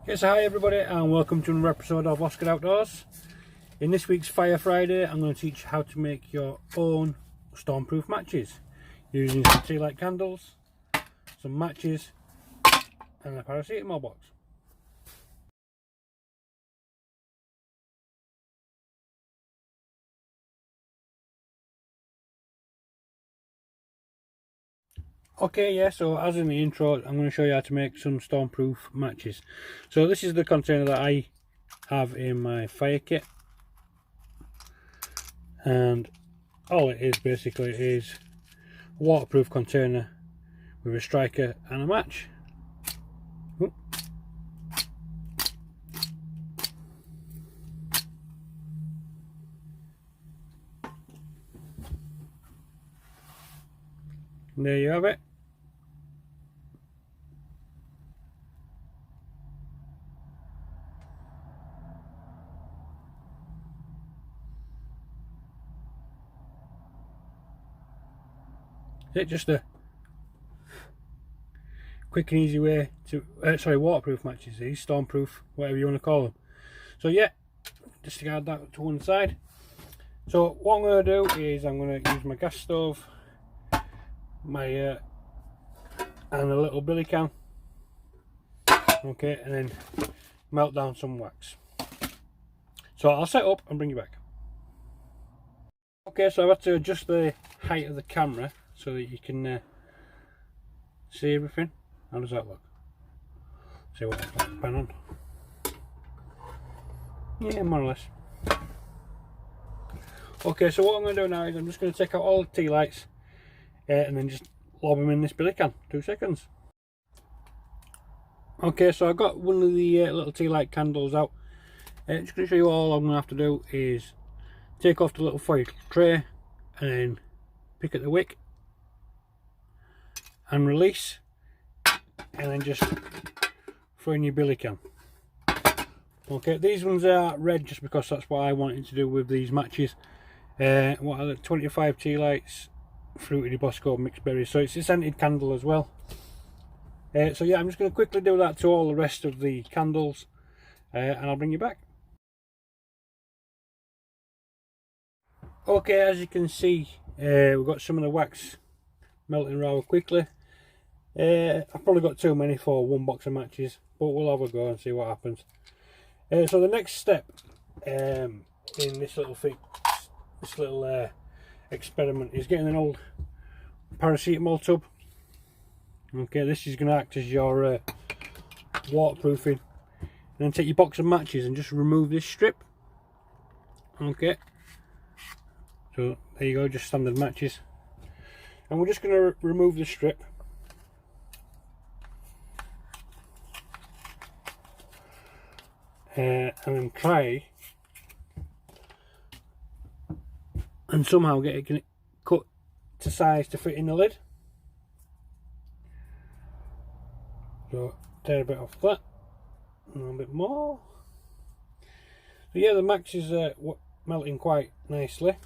Yes, hi everybody and welcome to another episode of Oscar Outdoors. In this week's Fire Friday I'm going to teach you how to make your own stormproof matches using some tea light candles, some matches and a paracetamol box. Okay, yeah, so as in the intro I'm going to show you how to make some stormproof matches. So this is the container that I have in my fire kit, and all it is basically is a waterproof container with a striker and a match. Oop. There you have it. It's just a quick and easy way to waterproof matches, these stormproof, whatever you want to call them. So yeah, disregard that to one side. So what I'm going to do is I'm going to use my gas stove, my and a little billy can, okay, and then melt down some wax. So I'll set up and bring you back. Okay, so I've had to adjust the height of the camera so that you can see everything. How does that look? See what it's like, pan on. Yeah, more or less. Okay, so what I'm going to do now is I'm just going to take out all the tea lights and then just lob them in this billy can. 2 seconds. Okay, so I've got one of the little tea light candles out. Just going to show you all I'm going to have to do is take off the little foil tray and then pick at the wick and release, and then just throw in your billy can. Okay, these ones are red just because that's what I wanted to do with these matches. What are the 25 tea lights, fruity Bosco mixed berries, so it's a scented candle as well. So yeah, I'm just going to quickly do that to all the rest of the candles and I'll bring you back. Okay, as you can see, we've got some of the wax melting rather quickly. I've probably got too many for one box of matches, but we'll have a go and see what happens. So the next step in this little thing, this little experiment, is getting an old paracetamol tub. Okay, this is going to act as your waterproofing, and then take your box of matches and just remove this strip. Okay, so there you go, just standard matches, and we're just going to remove the strip. And then try and somehow get it cut to size to fit in the lid. So tear a bit off that, and a little bit more. So yeah, the match is melting quite nicely.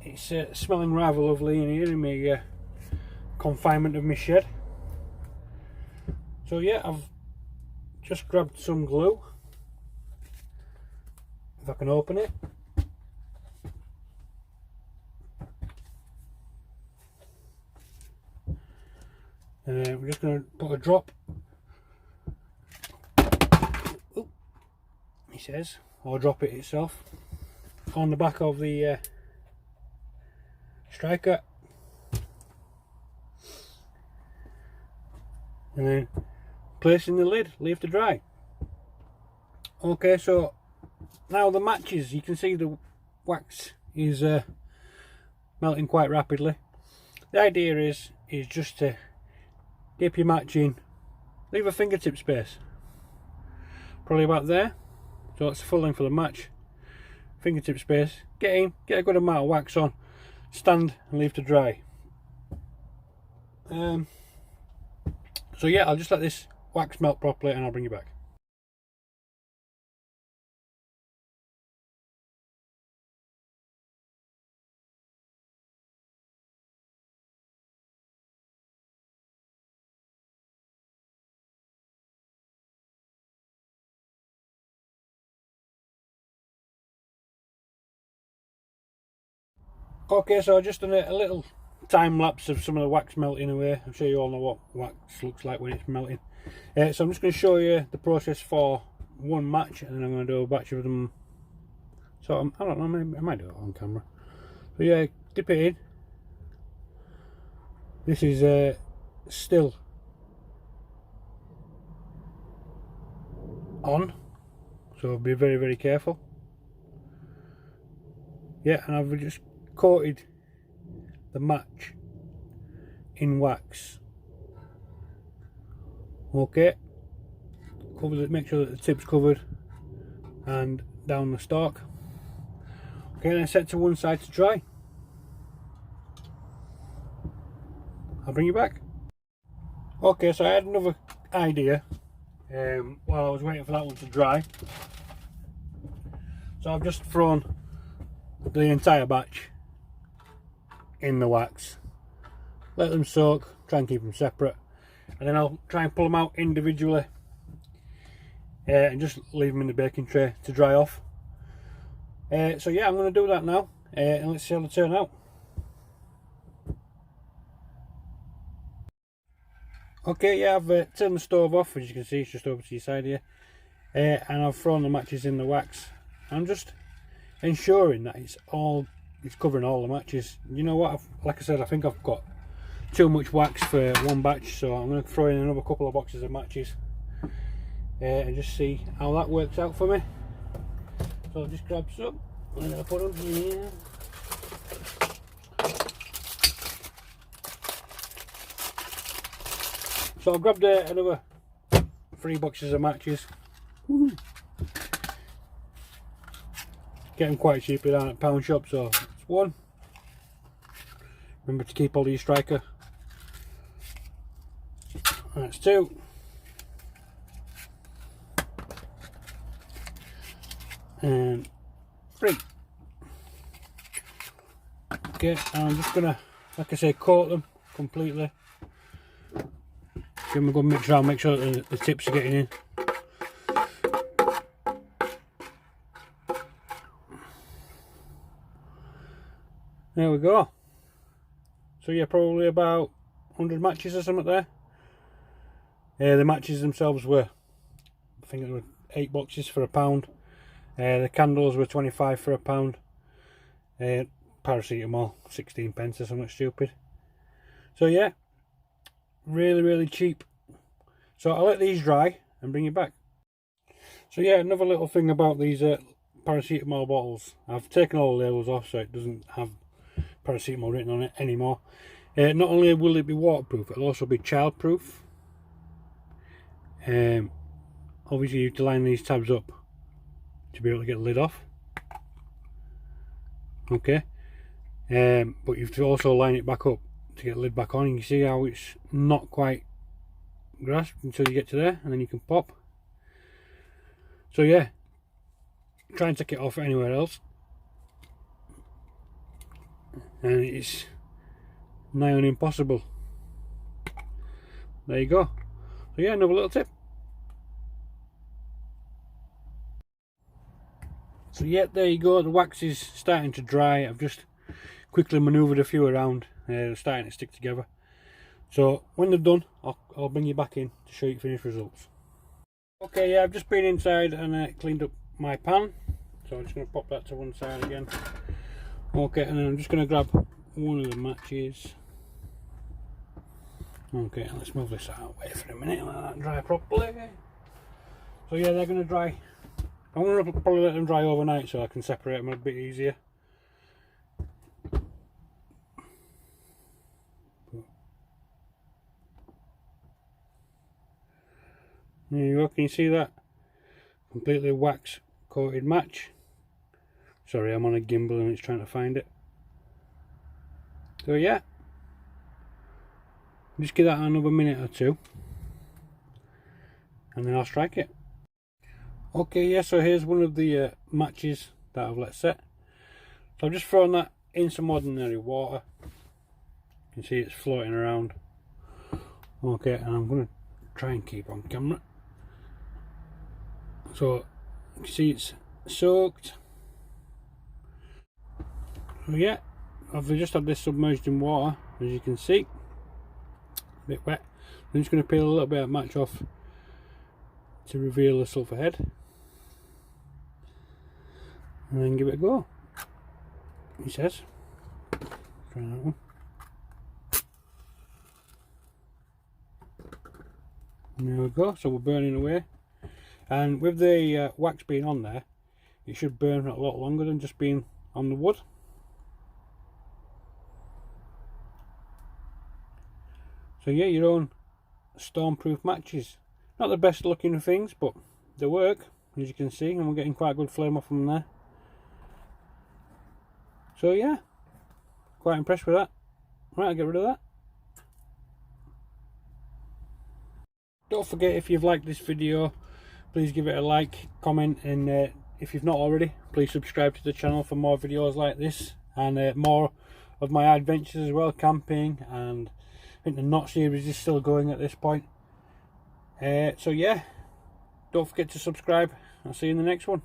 It's smelling rather lovely in here in my confinement of my shed. So yeah, I've just grabbed some glue, if I can open it. We're just going to put a drop, he says, or drop it itself, on the back of the striker, and then place in the lid, leave to dry. Okay, so now the matches, you can see the wax is melting quite rapidly. The idea is just to dip your match in, leave a fingertip space, probably about there, so that's the full length of the match, fingertip space, get in, get a good amount of wax on, stand and leave to dry. So yeah, I'll just let this wax melt properly and I'll bring you back. Okay, so I just done a little time lapse of some of the wax melting away. I'm sure you all know what wax looks like when it's melting. So I'm just going to show you the process for one match, and then I'm going to do a batch of them. So I don't know, maybe I might do it on camera. So yeah, dip it in. This is still on, so be very, very careful. Yeah, and I've just coated the match in wax. Okay, cover it, make sure that the tip's covered and down the stalk. Okay, then set to one side to dry. I'll bring you back. Okay, so I had another idea while I was waiting for that one to dry. So I've just thrown the entire batch in the wax, let them soak, try and keep them separate, and then I'll try and pull them out individually and just leave them in the baking tray to dry off. So yeah, I'm going to do that now, and let's see how they turn out. Okay, yeah, I've turned the stove off, as you can see, it's just over to your side here, and I've thrown the matches in the wax. I'm just ensuring that it's covering all the matches. You know what, like I said, I think I've got too much wax for one batch, so I'm going to throw in another couple of boxes of matches and just see how that works out for me. So I'll just grab some and I'll put them here. So I've grabbed another 3 boxes of matches. Woo. Get them quite cheaply down at pound shop, so it's 1. Remember to keep hold of your striker. That's 2. And 3. Okay, and I'm just gonna, like I say, coat them completely. Give them a good mix around, make sure that the tips are getting in. There we go. So yeah, probably about 100 matches or something there. The matches themselves were, I think it were 8 boxes for £1. The candles were 25 for £1. Paracetamol 16 pence or something stupid. So yeah, really, really cheap. So I'll let these dry and bring you back. So yeah, another little thing about these paracetamol bottles, I've taken all the labels off so it doesn't have paracetamol written on it anymore. Not only will it be waterproof, it'll also be childproof. Obviously you have to line these tabs up to be able to get the lid off. Okay, but you have to also line it back up to get the lid back on. You can see how it's not quite grasped until you get to there, and then you can pop. So yeah, try and take it off anywhere else and it's nigh on impossible. There you go. So yeah, another little tip. So yeah, there you go, the wax is starting to dry. I've just quickly manoeuvred a few around, they're starting to stick together. So when they're done, I'll bring you back in to show you finished results. Okay, yeah, I've just been inside and cleaned up my pan, so I'm just going to pop that to one side again. Okay, and then I'm just going to grab one of the matches. Okay, let's move this out, wait for a minute, let that dry properly. So yeah, they're going to dry. I'm going to probably let them dry overnight so I can separate them a bit easier. There you go, can you see that? Completely wax coated match. Sorry, I'm on a gimbal and it's trying to find it. So yeah, just give that another minute or 2 and then I'll strike it. Okay, yeah, so here's one of the matches that I've let set. So I've just thrown that in some ordinary water. You can see it's floating around. Okay, and I'm going to try and keep on camera. So you can see it's soaked. So yeah, I've just had this submerged in water, as you can see, a bit wet. I'm just going to peel a little bit of match off to reveal the sulphur head, and then give it a go, he says. Try that one. And there we go, so we're burning away, and with the wax being on there, it should burn a lot longer than just being on the wood. So yeah, your own stormproof matches. Not the best looking things, but they work, as you can see, and we're getting quite a good flame off them there. So yeah, quite impressed with that. Right, I'll get rid of that. Don't forget, if you've liked this video, please give it a like, comment, and if you've not already, please subscribe to the channel for more videos like this, and more of my adventures as well, camping, and I think the knot series is still going at this point. So yeah, don't forget to subscribe. I'll see you in the next one.